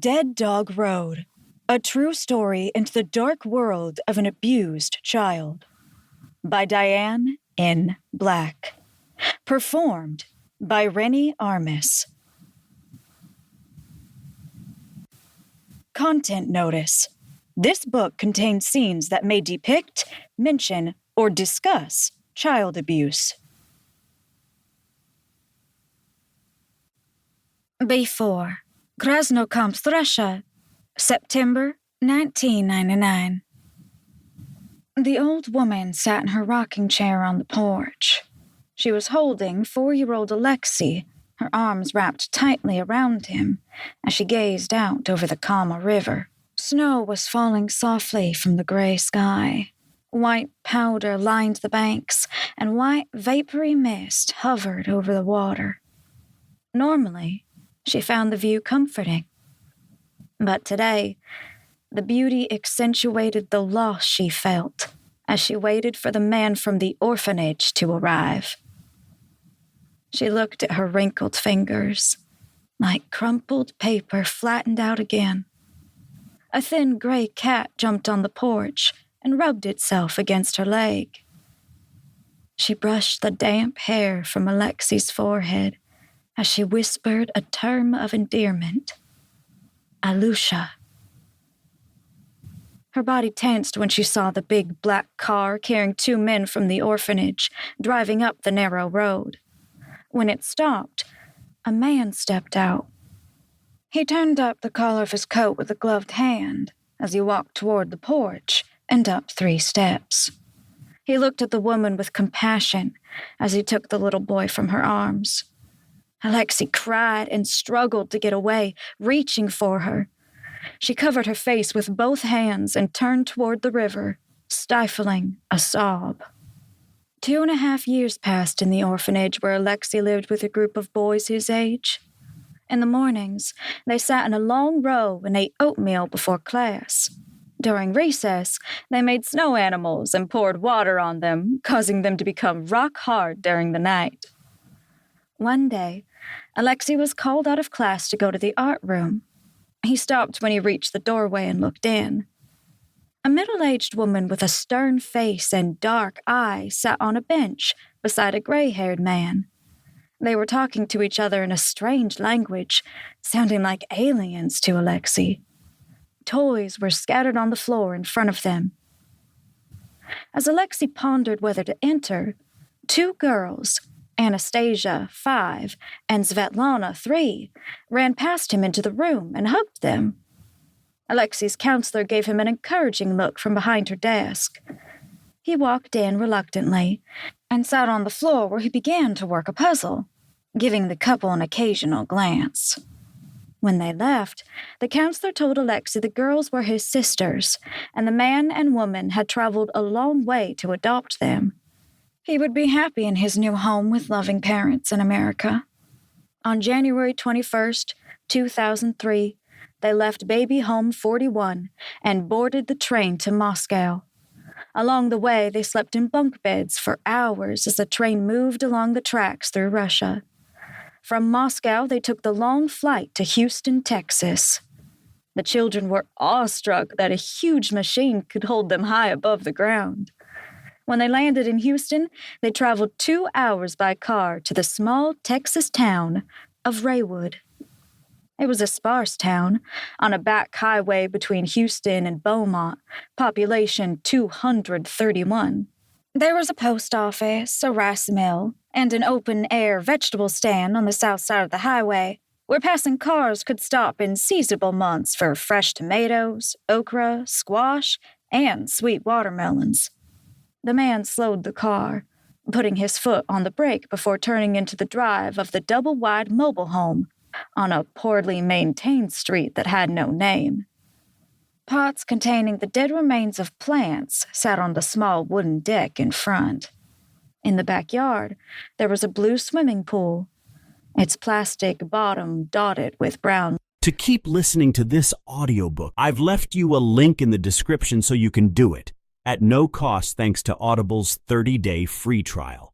Dead Dog Road, a true story into the dark world of an abused child. By Diane in Black. Performed by Rennie Armis. Content notice. This book contains scenes that may depict, mention, or discuss child abuse. Before Krasnokamsk, Russia, September 1999. The old woman sat in her rocking chair on the porch. She was holding 4-year-old Alexei, her arms wrapped tightly around him, as she gazed out over the Kama River. Snow was falling softly from the gray sky. White powder lined the banks, and white, vapory mist hovered over the water. Normally, she found the view comforting. But today, the beauty accentuated the loss she felt as she waited for the man from the orphanage to arrive. She looked at her wrinkled fingers, like crumpled paper flattened out again. A thin gray cat jumped on the porch and rubbed itself against her leg. She brushed the damp hair from Alexei's forehead as she whispered a term of endearment. Alusha. Her body tensed when she saw the big black car carrying 2 men from the orphanage driving up the narrow road. When it stopped, a man stepped out. He turned up the collar of his coat with a gloved hand as he walked toward the porch and up 3 steps. He looked at the woman with compassion as he took the little boy from her arms. Alexei cried and struggled to get away, reaching for her. She covered her face with both hands and turned toward the river, stifling a sob. 2.5 years passed in the orphanage where Alexei lived with a group of boys his age. In the mornings, they sat in a long row and ate oatmeal before class. During recess, they made snow animals and poured water on them, causing them to become rock hard during the night. One day, Alexei was called out of class to go to the art room. He stopped when he reached the doorway and looked in. A middle-aged woman with a stern face and dark eyes sat on a bench beside a gray-haired man. They were talking to each other in a strange language, sounding like aliens to Alexei. Toys were scattered on the floor in front of them. As Alexei pondered whether to enter, 2 girls, Anastasia, 5, and Svetlana, 3, ran past him into the room and hugged them. Alexei's counselor gave him an encouraging look from behind her desk. He walked in reluctantly and sat on the floor where he began to work a puzzle, giving the couple an occasional glance. When they left, the counselor told Alexei the girls were his sisters, and the man and woman had traveled a long way to adopt them. He would be happy in his new home with loving parents in America. On January 21st, 2003, they left Baby Home 41 and boarded the train to Moscow. Along the way, they slept in bunk beds for hours as the train moved along the tracks through Russia. From Moscow, they took the long flight to Houston, Texas. The children were awestruck that a huge machine could hold them high above the ground. When they landed in Houston, they traveled 2 hours by car to the small Texas town of Raywood. It was a sparse town, on a back highway between Houston and Beaumont, population 231. There was a post office, a rice mill, and an open-air vegetable stand on the south side of the highway, where passing cars could stop in seasonable months for fresh tomatoes, okra, squash, and sweet watermelons. The man slowed the car, putting his foot on the brake before turning into the drive of the double-wide mobile home on a poorly maintained street that had no name. Pots containing the dead remains of plants sat on the small wooden deck in front. In the backyard, there was a blue swimming pool, its plastic bottom dotted with brown. To keep listening to this audiobook, I've left you a link in the description so you can do it, at no cost thanks to Audible's 30-day free trial.